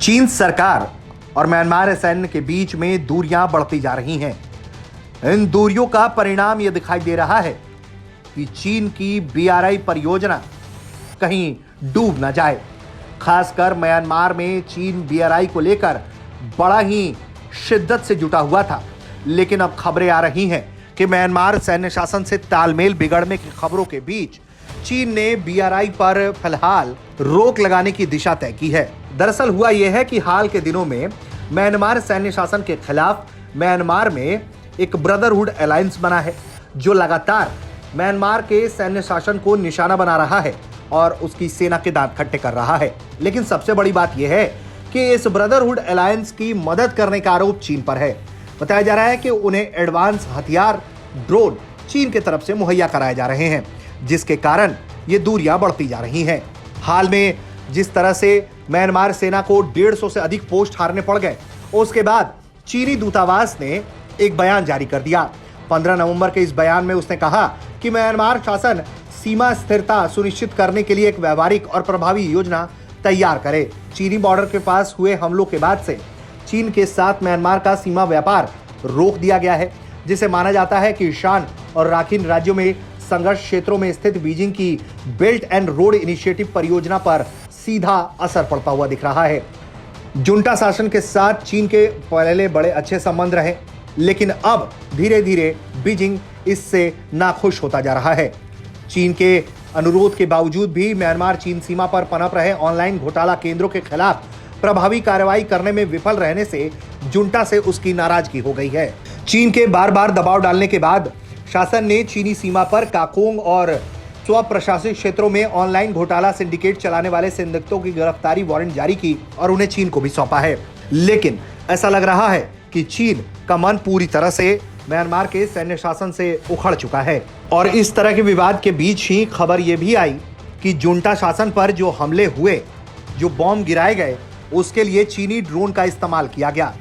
चीन सरकार और म्यांमार सैन्य के बीच में दूरियां बढ़ती जा रही हैं। इन दूरियों का परिणाम यह दिखाई दे रहा है कि चीन की BRI परियोजना कहीं डूब न जाए। खासकर म्यांमार में चीन BRI को लेकर बड़ा ही शिद्दत से जुटा हुआ था, लेकिन अब खबरें आ रही हैं कि म्यांमार सैन्य शासन से तालमेल बिगड़ने की खबरों के बीच चीन ने BRI पर फिलहाल रोक लगाने की दिशा तय की है। दरअसल हुआ यह है कि हाल के दिनों में म्यांमार सैन्य शासन के खिलाफ म्यांमार में एक ब्रदरहुड अलायंस बना है, जो लगातार म्यांमार के सैन्य शासन को निशाना बना रहा है और उसकी सेना के दांत खट्टे कर रहा है। लेकिन सबसे बड़ी बात यह है कि इस ब्रदरहुड अलायंस की मदद करने का आरोप चीन पर है। बताया जा रहा है कि उन्हें एडवांस हथियार, ड्रोन चीन की तरफ से मुहैया कराए जा रहे हैं, जिसके कारण ये दूरियां बढ़ती जा रही हैं। हाल में जिस तरह से म्यांमार सेना को 150 से अधिक पोस्ट हारने पड़ गए, उसके बाद चीनी दूतावास ने एक बयान जारी कर दिया। 15 नवंबर के इस बयान में उसने कहा कि म्यांमार शासन सीमा स्थिरता सुनिश्चित करने के लिए एक व्यावहारिक और प्रभावी योजना तैयार करे। चीनी बॉर्डर के पास हुए हमलों के बाद से चीन के साथ म्यांमार का सीमा व्यापार रोक दिया गया है, जिसे माना जाता है कि ईशान और राखीन राज्यों में संघर्ष क्षेत्रों में स्थित बीजिंग की बेल्ट एंड रोड इनिशिएटिव परियोजना पर सीधा असर पड़ता हुआ दिख रहा है। जुंटा शासन के साथ चीन के पहले बड़े अच्छे संबंध रहे, लेकिन अब धीरे धीरे बीजिंग इससे नाखुश होता जा रहा है। चीन के अनुरोध के बावजूद भी म्यांमार चीन सीमा पर पनप रहे ऑनलाइन घोटाला केंद्रों के खिलाफ प्रभावी कार्रवाई करने में विफल रहने से जुंटा से उसकी नाराजगी हो गई है। चीन के बार बार दबाव डालने के बाद शासन ने चीनी सीमा पर काकोंग और स्व प्रशासित क्षेत्रों में ऑनलाइन घोटाला सिंडिकेट चलाने वाले संदिग्धों की गिरफ्तारी वारंट जारी की और उन्हें चीन को भी सौंपा है। लेकिन ऐसा लग रहा है कि चीन का मन पूरी तरह से म्यांमार के सैन्य शासन से उखड़ चुका है। और इस तरह के विवाद के बीच ही खबर यह भी आई कि जुंटा शासन पर जो हमले हुए, जो बॉम्ब गिराए गए, उसके लिए चीनी ड्रोन का इस्तेमाल किया गया।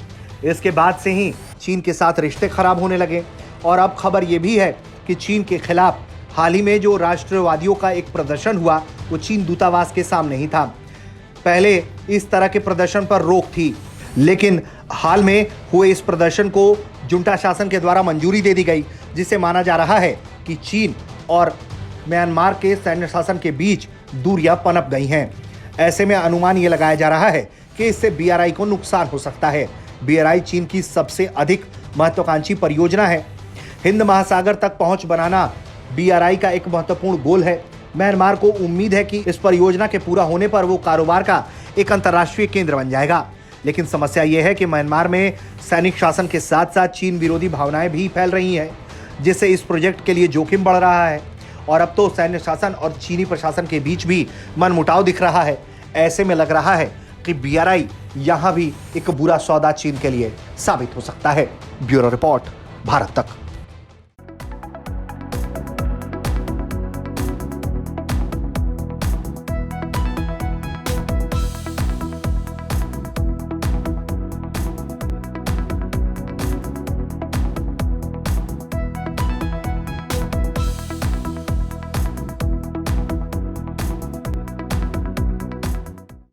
इसके बाद से ही चीन के साथ रिश्ते खराब होने लगे। और अब खबर यह भी है कि चीन के खिलाफ हाल ही में जो राष्ट्रवादियों का एक प्रदर्शन हुआ, वो चीन दूतावास के सामने ही था। पहले इस तरह के प्रदर्शन पर रोक थी, लेकिन हाल में हुए इस प्रदर्शन को जुंटा शासन के द्वारा मंजूरी दे दी गई, जिससे माना जा रहा है कि चीन और म्यांमार के सैन्य शासन के बीच दूरियां पनप गई हैं। ऐसे में अनुमान ये लगाया जा रहा है कि इससे BRI को नुकसान हो सकता है। BRI चीन की सबसे अधिक महत्वाकांक्षी परियोजना है। हिंद महासागर तक पहुंच बनाना BRI का एक महत्वपूर्ण गोल है। म्यांमार को उम्मीद है कि इस परियोजना के पूरा होने पर वो कारोबार का एक अंतर्राष्ट्रीय केंद्र बन जाएगा। लेकिन समस्या यह है कि म्यांमार में सैनिक शासन के साथ साथ चीन विरोधी भावनाएं भी फैल रही हैं, जिससे इस प्रोजेक्ट के लिए जोखिम बढ़ रहा है। और अब तो सैन्य शासन और चीनी प्रशासन के बीच भी मनमुटाव दिख रहा है। ऐसे में लग रहा है कि BRI यहां भी एक बुरा सौदा चीन के लिए साबित हो सकता है। ब्यूरो रिपोर्ट, भारत तक।